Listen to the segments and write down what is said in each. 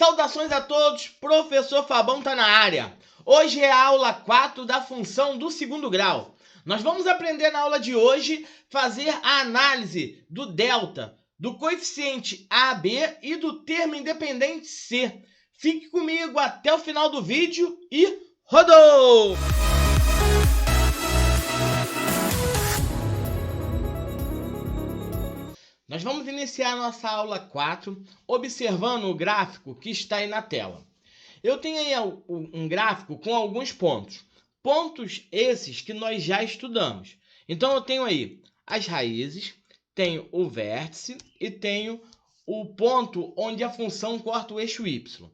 Saudações a todos, professor Fabão tá na área. Hoje é a aula 4 da função do segundo grau. Nós vamos aprender na aula de hoje fazer a análise do delta, do coeficiente AB e do termo independente C. Fique comigo até o final do vídeo e rodou! Nós vamos iniciar nossa aula 4 observando o gráfico que está aí na tela. Eu tenho aí um gráfico com alguns pontos. Pontos esses que nós já estudamos. Então eu tenho aí as raízes, tenho o vértice e tenho o ponto onde a função corta o eixo y.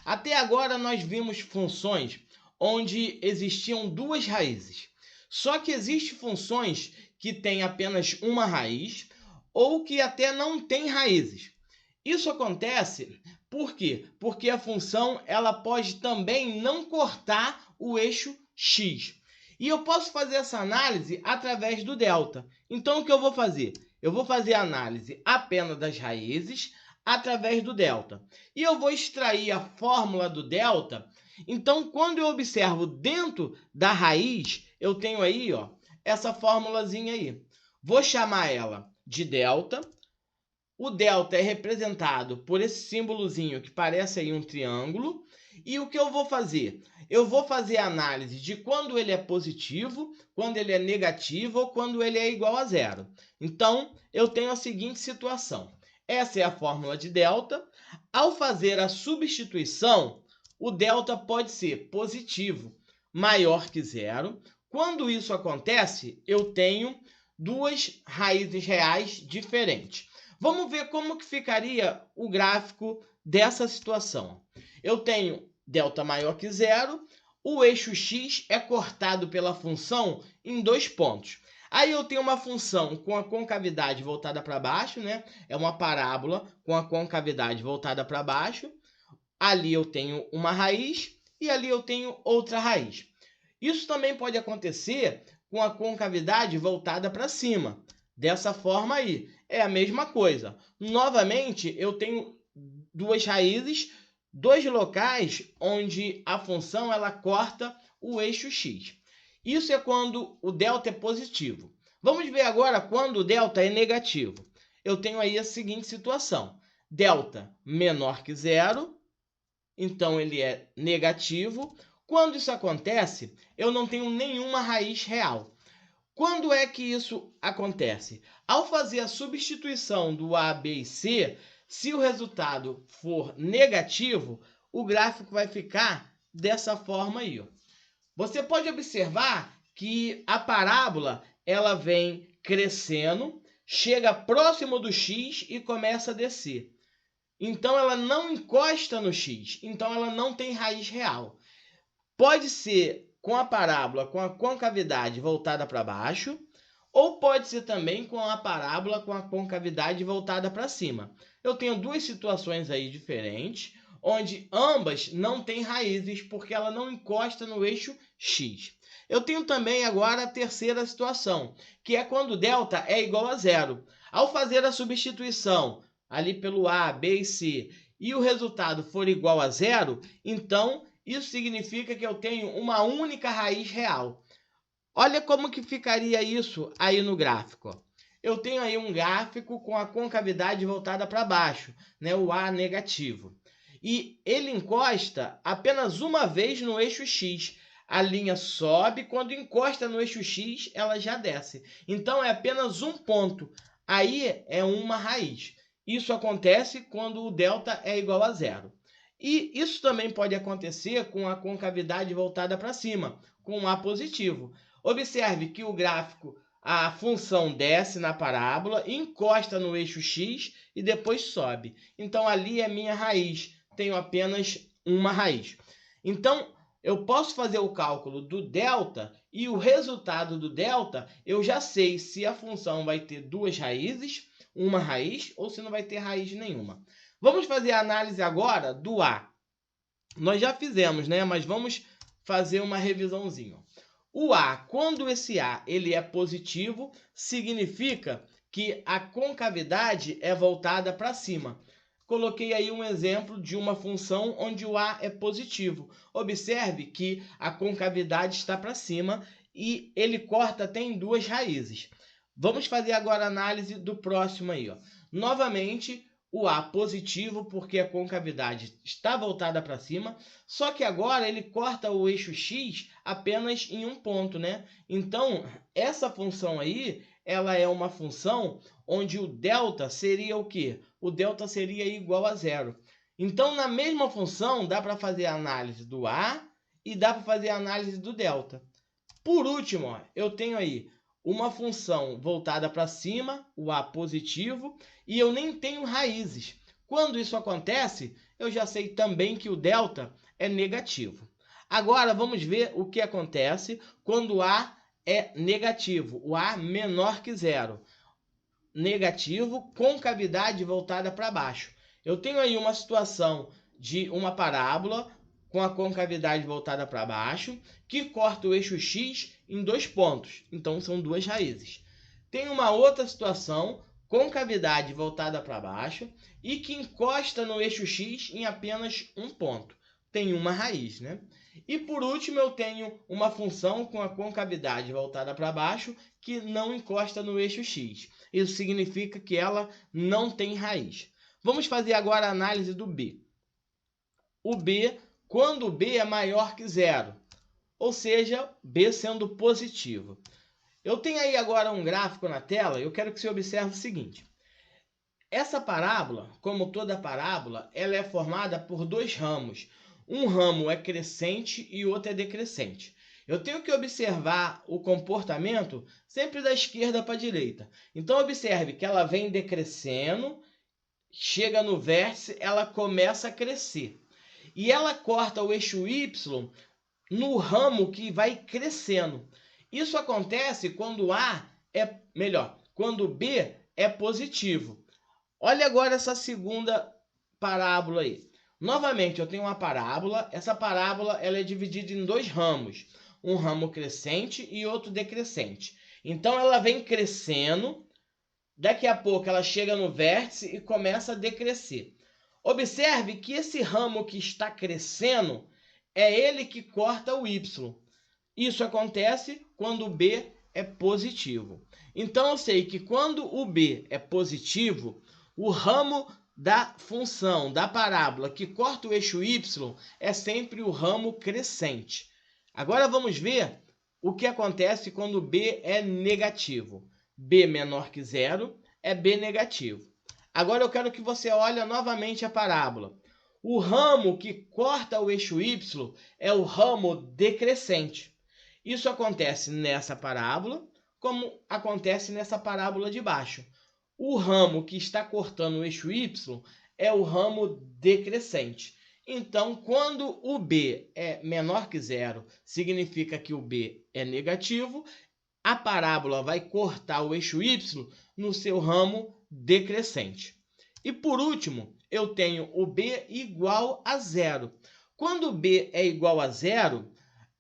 Até agora nós vimos funções onde existiam duas raízes. Só que existem funções que têm apenas uma raiz ou que até não tem raízes. Isso acontece por quê? Porque a função ela pode também não cortar o eixo x. E eu posso fazer essa análise através do delta. Então o que eu vou fazer? Eu vou fazer a análise apenas das raízes através do delta. E eu vou extrair a fórmula do delta. Então quando eu observo dentro da raiz, eu tenho aí essa fórmulazinha aí. Vou chamar ela de delta. O delta é representado por esse símbolozinho que parece aí um triângulo. E o que eu vou fazer? Eu vou fazer a análise de quando ele é positivo, quando ele é negativo ou quando ele é igual a zero. Então, eu tenho a seguinte situação. Essa é a fórmula de delta. Ao fazer a substituição, o delta pode ser positivo, maior que zero. Quando isso acontece, eu tenho duas raízes reais diferentes. Vamos ver como que ficaria o gráfico dessa situação. Eu tenho delta maior que zero, o eixo x é cortado pela função em dois pontos. Aí eu tenho uma função com a concavidade voltada para baixo, né? É uma parábola com a concavidade voltada para baixo. Ali eu tenho uma raiz e ali eu tenho outra raiz. Isso também pode acontecer com a concavidade voltada para cima. Dessa forma aí, é a mesma coisa. Novamente, eu tenho duas raízes, dois locais onde a função ela corta o eixo x. Isso é quando o delta é positivo. Vamos ver agora quando o delta é negativo. Eu tenho aí a seguinte situação. Delta menor que zero, então ele é negativo. Quando isso acontece, eu não tenho nenhuma raiz real. Quando é que isso acontece? Ao fazer a substituição do A, B e C, se o resultado for negativo, o gráfico vai ficar dessa forma aí. Você pode observar que a parábola ela vem crescendo, chega próximo do x e começa a descer. Então ela não encosta no x, então ela não tem raiz real. Pode ser com a parábola com a concavidade voltada para baixo, ou pode ser também com a parábola com a concavidade voltada para cima. Eu tenho duas situações aí diferentes, onde ambas não têm raízes, porque ela não encosta no eixo x. Eu tenho também agora a terceira situação, que é quando delta é igual a zero. Ao fazer a substituição ali pelo A, B e C, e o resultado for igual a zero, então isso significa que eu tenho uma única raiz real. Olha como que ficaria isso aí no gráfico. Eu tenho aí um gráfico com a concavidade voltada para baixo, né? O A negativo. E ele encosta apenas uma vez no eixo x. A linha sobe, quando encosta no eixo x, ela já desce. Então é apenas um ponto. Aí é uma raiz. Isso acontece quando o delta é igual a zero. E isso também pode acontecer com a concavidade voltada para cima, com um A positivo. Observe que o gráfico, a função desce na parábola, encosta no eixo x e depois sobe. Então ali é minha raiz, tenho apenas uma raiz. Então eu posso fazer o cálculo do delta e o resultado do delta eu já sei se a função vai ter duas raízes, uma raiz, ou se não vai ter raiz nenhuma. Vamos fazer a análise agora do A. Nós já fizemos, né? Mas vamos fazer uma revisãozinha. O A, quando esse A ele é positivo, significa que a concavidade é voltada para cima. coloquei aí um exemplo de uma função onde o a é positivo. Observe que a concavidade está para cima e ele corta até em duas raízes. Vamos fazer agora a análise do próximo aí, ó. Novamente, o a positivo, porque a concavidade está voltada para cima, só que agora ele corta o eixo x apenas em um ponto, né? Então, essa função aí, ela é uma função onde o delta seria o quê? O delta seria igual a zero. Então, na mesma função, dá para fazer a análise do a e dá para fazer a análise do delta. Por último, ó, eu tenho aí uma função voltada para cima, o a positivo, e eu nem tenho raízes. Quando isso acontece, eu já sei também que o delta é negativo. Agora, vamos ver o que acontece quando o a é negativo, o a menor que zero. Negativo, concavidade voltada para baixo. Eu tenho aí uma situação de uma parábola com a concavidade voltada para baixo, que corta o eixo x em dois pontos. Então, são duas raízes. Tem uma outra situação, concavidade voltada para baixo, e que encosta no eixo x em apenas um ponto. Tem uma raiz, né? E por último, eu tenho uma função com a concavidade voltada para baixo, que não encosta no eixo x. Isso significa que ela não tem raiz. Vamos fazer agora a análise do b. O b, quando o b é maior que zero, ou seja, b sendo positivo. Eu tenho aí agora um gráfico na tela, eu quero que você observe o seguinte. Essa parábola, como toda parábola, ela é formada por dois ramos. Um ramo é crescente e o outro é decrescente. Eu tenho que observar o comportamento sempre da esquerda para a direita. Então, observe que ela vem decrescendo, chega no vértice, ela começa a crescer. E ela corta o eixo Y no ramo que vai crescendo. Isso acontece quando quando B é positivo. Olha agora essa segunda parábola aí. Novamente, eu tenho uma parábola. Essa parábola ela é dividida em dois ramos. Um ramo crescente e outro decrescente. Então, ela vem crescendo. Daqui a pouco, ela chega no vértice e começa a decrescer. Observe que esse ramo que está crescendo é ele que corta o Y. Isso acontece quando o B é positivo. Então, eu sei que quando o B é positivo, o ramo da função, da parábola que corta o eixo Y é sempre o ramo crescente. Agora vamos ver o que acontece quando B é negativo. B menor que zero é B negativo. Agora eu quero que você olhe novamente a parábola. O ramo que corta o eixo Y é o ramo decrescente. Isso acontece nessa parábola, como acontece nessa parábola de baixo. O ramo que está cortando o eixo Y é o ramo decrescente. Então, quando o B é menor que zero, significa que o B é negativo. A parábola vai cortar o eixo Y no seu ramo decrescente. E por último, eu tenho o B igual a zero. Quando o B é igual a zero,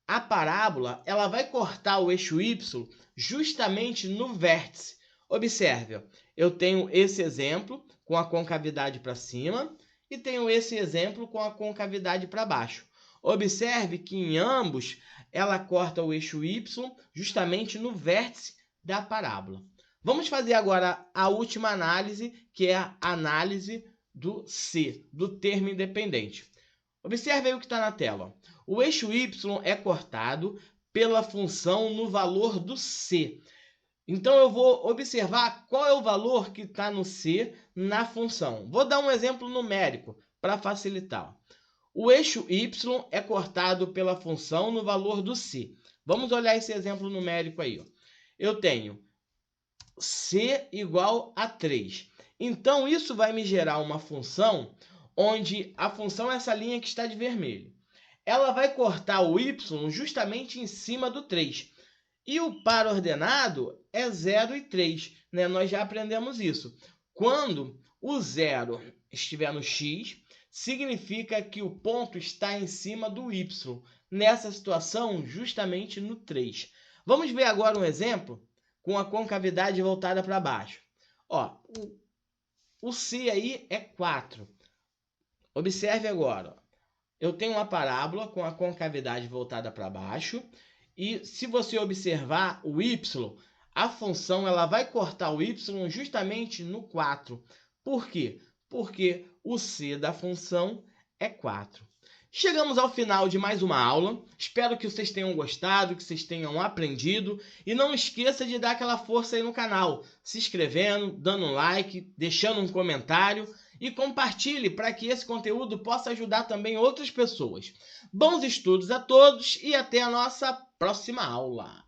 a parábola ela vai cortar o eixo Y justamente no vértice. Observe, eu tenho esse exemplo com a concavidade para cima e tenho esse exemplo com a concavidade para baixo. Observe que em ambos ela corta o eixo Y justamente no vértice da parábola. Vamos fazer agora a última análise, que é a análise do C, do termo independente. Observe aí o que está na tela. O eixo Y é cortado pela função no valor do C. Então, eu vou observar qual é o valor que está no C na função. Vou dar um exemplo numérico para facilitar. O eixo Y é cortado pela função no valor do C. Vamos olhar esse exemplo numérico aí. Ó. Eu tenho C igual a 3. Então, isso vai me gerar uma função onde a função é essa linha que está de vermelho. Ela vai cortar o Y justamente em cima do 3. E o par ordenado é 0 e 3. Né? Nós já aprendemos isso. Quando o 0 estiver no x, significa que o ponto está em cima do y. Nessa situação, justamente no 3. Vamos ver agora um exemplo com a concavidade voltada para baixo. Ó, o C aí é 4. Observe agora. Eu tenho uma parábola com a concavidade voltada para baixo. E se você observar o y, a função ela vai cortar o y justamente no 4. Por quê? Porque o c da função é 4. Chegamos ao final de mais uma aula. Espero que vocês tenham gostado, que vocês tenham aprendido. E não esqueça de dar aquela força aí no canal, se inscrevendo, dando um like, deixando um comentário e compartilhe para que esse conteúdo possa ajudar também outras pessoas. Bons estudos a todos e até a nossa próxima aula.